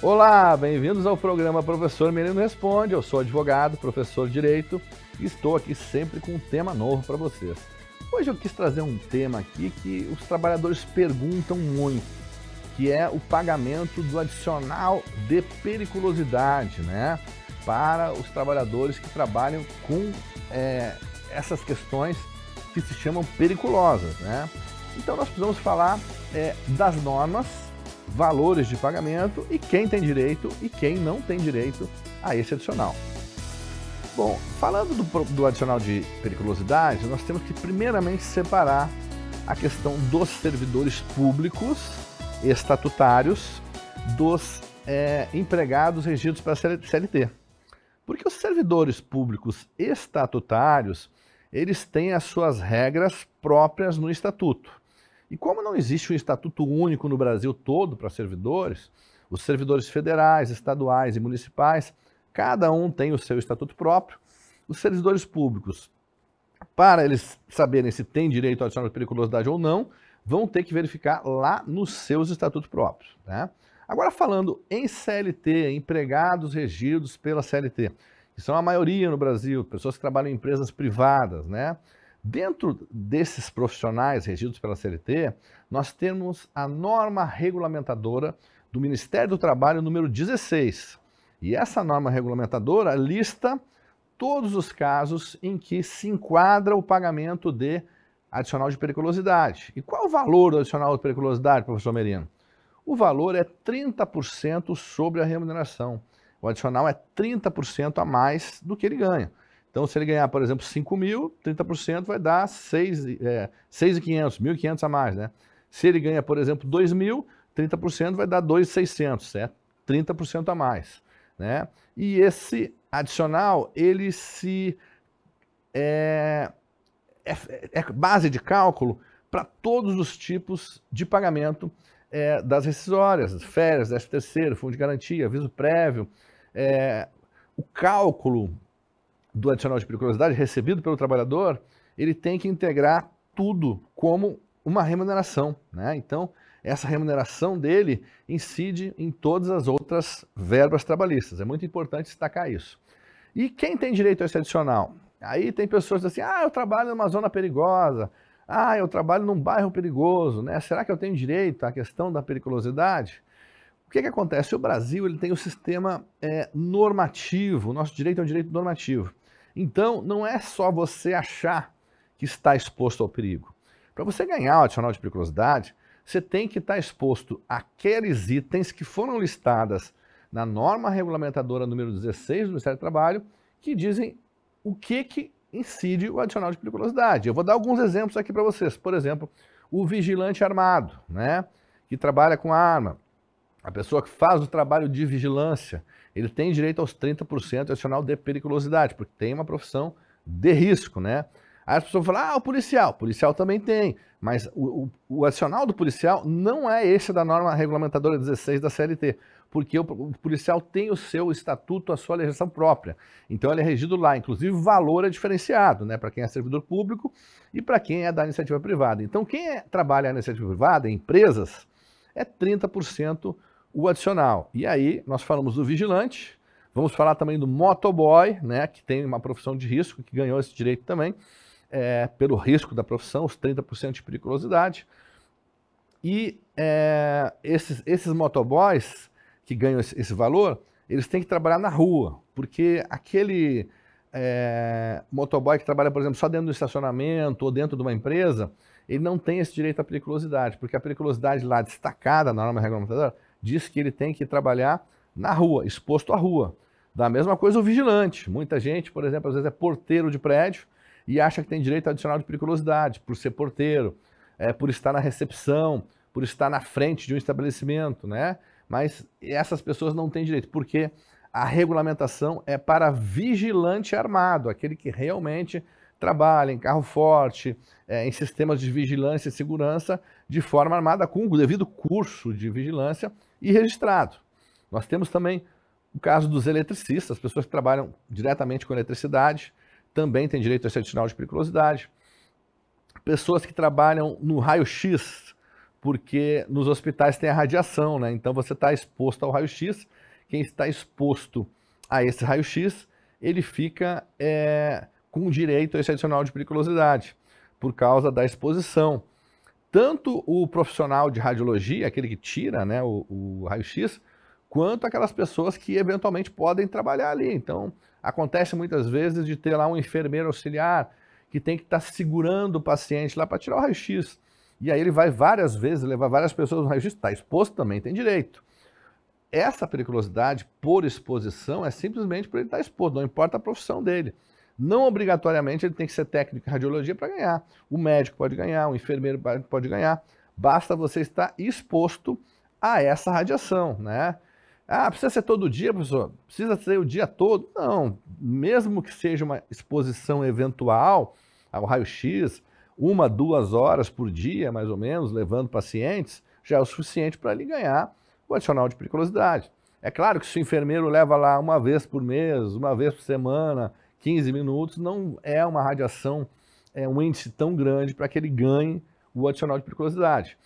Olá, bem-vindos ao programa Professor Menino Responde. Eu sou advogado, professor de Direito e estou aqui sempre com um tema novo para vocês. Hoje eu quis trazer um tema aqui que os trabalhadores perguntam muito, que é o pagamento do adicional de periculosidade, né? Para os trabalhadores que trabalham com essas questões que se chamam periculosas, né? Então nós precisamos falar das normas, valores de pagamento e quem tem direito e quem não tem direito a esse adicional. Bom, falando do adicional de periculosidade, nós temos que primeiramente separar a questão dos servidores públicos estatutários dos empregados regidos pela CLT. Porque os servidores públicos estatutários, eles têm as suas regras próprias no estatuto. E como não existe um estatuto único no Brasil todo para servidores, os servidores federais, estaduais e municipais, cada um tem o seu estatuto próprio. Os servidores públicos, para eles saberem se tem direito ao adicional de periculosidade ou não, vão ter que verificar lá nos seus estatutos próprios, né? Agora falando em CLT, empregados regidos pela CLT, que são a maioria no Brasil, pessoas que trabalham em empresas privadas, né? Dentro desses profissionais regidos pela CLT, nós temos a norma regulamentadora do Ministério do Trabalho número 16. E essa norma regulamentadora lista todos os casos em que se enquadra o pagamento de adicional de periculosidade. E qual é o valor do adicional de periculosidade, professor Merino? O valor é 30% sobre a remuneração. O adicional é 30% a mais do que ele ganha. Então, se ele ganhar, por exemplo, 5 mil, 30% vai dar 6.500, 1.500 a mais, né? Se ele ganha, por exemplo, 2 mil, 30% vai dar 2.600, 30% a mais, né? E esse adicional, ele é base de cálculo para todos os tipos de pagamento das rescisórias, férias, 13º, fundo de garantia, aviso prévio. O cálculo do adicional de periculosidade recebido pelo trabalhador, ele tem que integrar tudo como uma remuneração, né? Então, essa remuneração dele incide em todas as outras verbas trabalhistas. É muito importante destacar isso. E quem tem direito a esse adicional? Aí tem pessoas assim, eu trabalho numa zona perigosa, eu trabalho num bairro perigoso, né? Será que eu tenho direito à questão da periculosidade? O que acontece? O Brasil ele tem o sistema normativo, o nosso direito é um direito normativo. Então, não é só você achar que está exposto ao perigo. Para você ganhar o adicional de periculosidade, você tem que estar exposto àqueles itens que foram listados na norma regulamentadora número 16 do Ministério do Trabalho, que dizem o que incide o adicional de periculosidade. Eu vou dar alguns exemplos aqui para vocês. Por exemplo, o vigilante armado, né, que trabalha com arma. A pessoa que faz o trabalho de vigilância, ele tem direito aos 30% adicional de periculosidade, porque tem uma profissão de risco, né? Aí as pessoas falam, o policial também tem, mas o adicional do policial não é esse da norma regulamentadora 16 da CLT, porque o policial tem o seu estatuto, a sua legislação própria, então ele é regido lá, inclusive o valor é diferenciado, né, para quem é servidor público e para quem é da iniciativa privada. Então quem trabalha na iniciativa privada, em empresas, é 30% o adicional. E aí nós falamos do vigilante, vamos falar também do motoboy, né, que tem uma profissão de risco, que ganhou esse direito também, pelo risco da profissão, os 30% de periculosidade. E esses motoboys que ganham esse valor, eles têm que trabalhar na rua, porque aquele motoboy que trabalha, por exemplo, só dentro do estacionamento ou dentro de uma empresa, ele não tem esse direito à periculosidade, porque a periculosidade lá destacada na norma regulamentadora diz que ele tem que trabalhar na rua, exposto à rua. Da mesma coisa o vigilante. Muita gente, por exemplo, às vezes é porteiro de prédio e acha que tem direito adicional de periculosidade por ser porteiro, por estar na recepção, por estar na frente de um estabelecimento, né? Mas essas pessoas não têm direito, porque a regulamentação é para vigilante armado, aquele que realmente trabalha em carro forte, em sistemas de vigilância e segurança de forma armada com o devido curso de vigilância e registrado. Nós temos também o caso dos eletricistas, pessoas que trabalham diretamente com eletricidade, também têm direito a esse adicional de periculosidade. Pessoas que trabalham no raio-x, porque nos hospitais tem a radiação, né? Então você está exposto ao raio-x. Quem está exposto a esse raio-x, ele fica com direito a esse adicional de periculosidade, por causa da exposição. Tanto o profissional de radiologia, aquele que tira, né, o raio-x, quanto aquelas pessoas que eventualmente podem trabalhar ali. Então, acontece muitas vezes de ter lá um enfermeiro auxiliar que tem que estar segurando o paciente lá para tirar o raio-x. E aí ele vai várias vezes levar várias pessoas no raio-x, está exposto também, tem direito. Essa periculosidade por exposição é simplesmente por ele estar exposto, não importa a profissão dele. Não obrigatoriamente ele tem que ser técnico em radiologia para ganhar. O médico pode ganhar, o enfermeiro pode ganhar. Basta você estar exposto a essa radiação, né? Ah, precisa ser todo dia, professor? Precisa ser o dia todo? Não, mesmo que seja uma exposição eventual ao raio-x, 1, 2 horas por dia, mais ou menos, levando pacientes, já é o suficiente para ele ganhar o adicional de periculosidade. É claro que se o enfermeiro leva lá uma vez por mês, uma vez por semana, 15 minutos, não é uma radiação, um índice tão grande para que ele ganhe o adicional de periculosidade.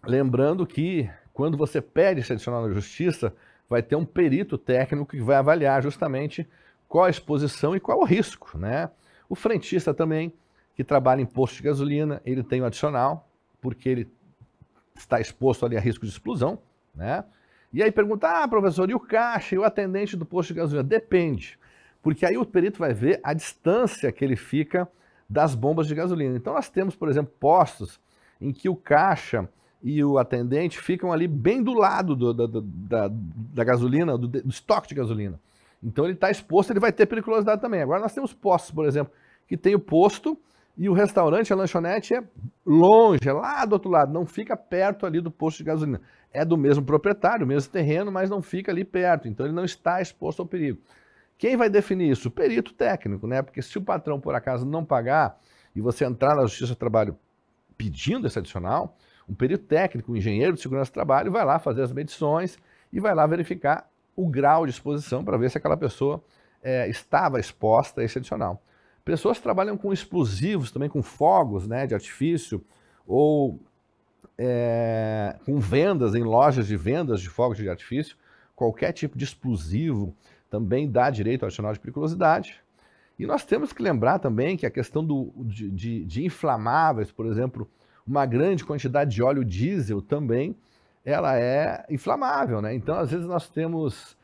Lembrando que quando você pede esse adicional na justiça, vai ter um perito técnico que vai avaliar justamente qual a exposição e qual o risco, né? O frentista também, que trabalha em posto de gasolina, ele tem o adicional, porque ele está exposto ali a risco de explosão, né? E aí pergunta, professor, e o caixa e o atendente do posto de gasolina? Depende, porque aí o perito vai ver a distância que ele fica das bombas de gasolina. Então nós temos, por exemplo, postos em que o caixa e o atendente ficam ali bem do lado da gasolina, do estoque de gasolina. Então ele está exposto, ele vai ter periculosidade também. Agora nós temos postos, por exemplo, que tem o posto e o restaurante, a lanchonete é longe, é lá do outro lado, não fica perto ali do posto de gasolina. É do mesmo proprietário, mesmo terreno, mas não fica ali perto, então ele não está exposto ao perigo. Quem vai definir isso? O perito técnico, né? Porque se o patrão, por acaso, não pagar e você entrar na Justiça do Trabalho pedindo esse adicional, um perito técnico, um engenheiro de segurança do trabalho, vai lá fazer as medições e vai lá verificar o grau de exposição para ver se aquela pessoa estava exposta a esse adicional. Pessoas que trabalham com explosivos, também com fogos, né, de artifício, ou com vendas em lojas de vendas de fogos de artifício, qualquer tipo de explosivo também dá direito ao adicional de periculosidade. E nós temos que lembrar também que a questão de inflamáveis, por exemplo, uma grande quantidade de óleo diesel também, ela é inflamável, né? Então, às vezes nós temos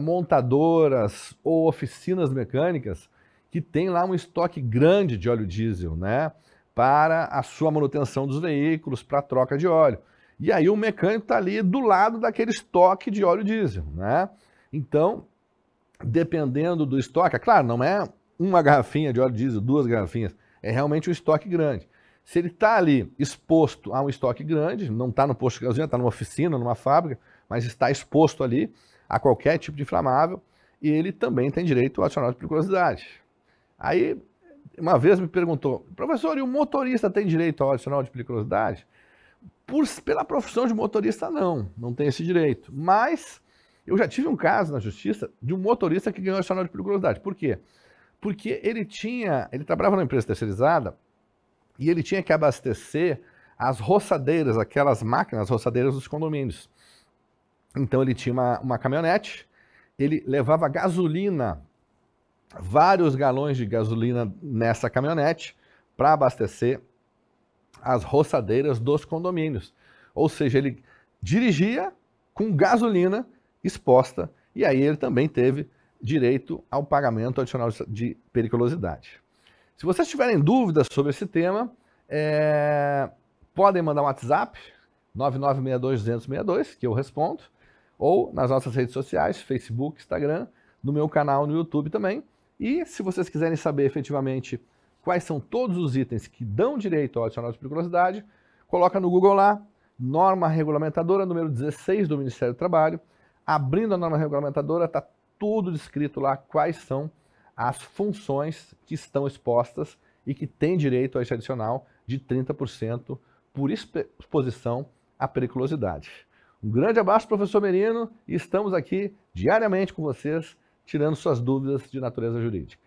montadoras ou oficinas mecânicas que tem lá um estoque grande de óleo diesel, né, para a sua manutenção dos veículos, para a troca de óleo. E aí o mecânico está ali do lado daquele estoque de óleo diesel, né? Então, dependendo do estoque, é claro, não é uma garrafinha de óleo diesel, 2 garrafinhas, é realmente um estoque grande. Se ele está ali exposto a um estoque grande, não está no posto de gasolina, está numa oficina, numa fábrica, mas está exposto ali a qualquer tipo de inflamável, e ele também tem direito ao adicional de periculosidade. Aí, uma vez me perguntou, professor, e o motorista tem direito ao adicional de periculosidade? Pela profissão de motorista, não tem esse direito. Mas eu já tive um caso na justiça de um motorista que ganhou adicional de periculosidade. Por quê? Porque ele trabalhava numa empresa terceirizada e ele tinha que abastecer as roçadeiras, aquelas máquinas roçadeiras dos condomínios. Então ele tinha uma caminhonete, ele levava gasolina, vários galões de gasolina nessa caminhonete para abastecer as roçadeiras dos condomínios. Ou seja, ele dirigia com gasolina exposta e aí ele também teve direito ao pagamento adicional de periculosidade. Se vocês tiverem dúvidas sobre esse tema, podem mandar um WhatsApp 9962-200-62, que eu respondo, ou nas nossas redes sociais, Facebook, Instagram, no meu canal no YouTube também. E se vocês quiserem saber efetivamente quais são todos os itens que dão direito ao adicional de periculosidade, coloca no Google lá, norma regulamentadora número 16 do Ministério do Trabalho. Abrindo a norma regulamentadora, está tudo descrito lá quais são as funções que estão expostas e que têm direito a esse adicional de 30% por exposição à periculosidade. Um grande abraço, professor Merino, e estamos aqui diariamente com vocês, tirando suas dúvidas de natureza jurídica.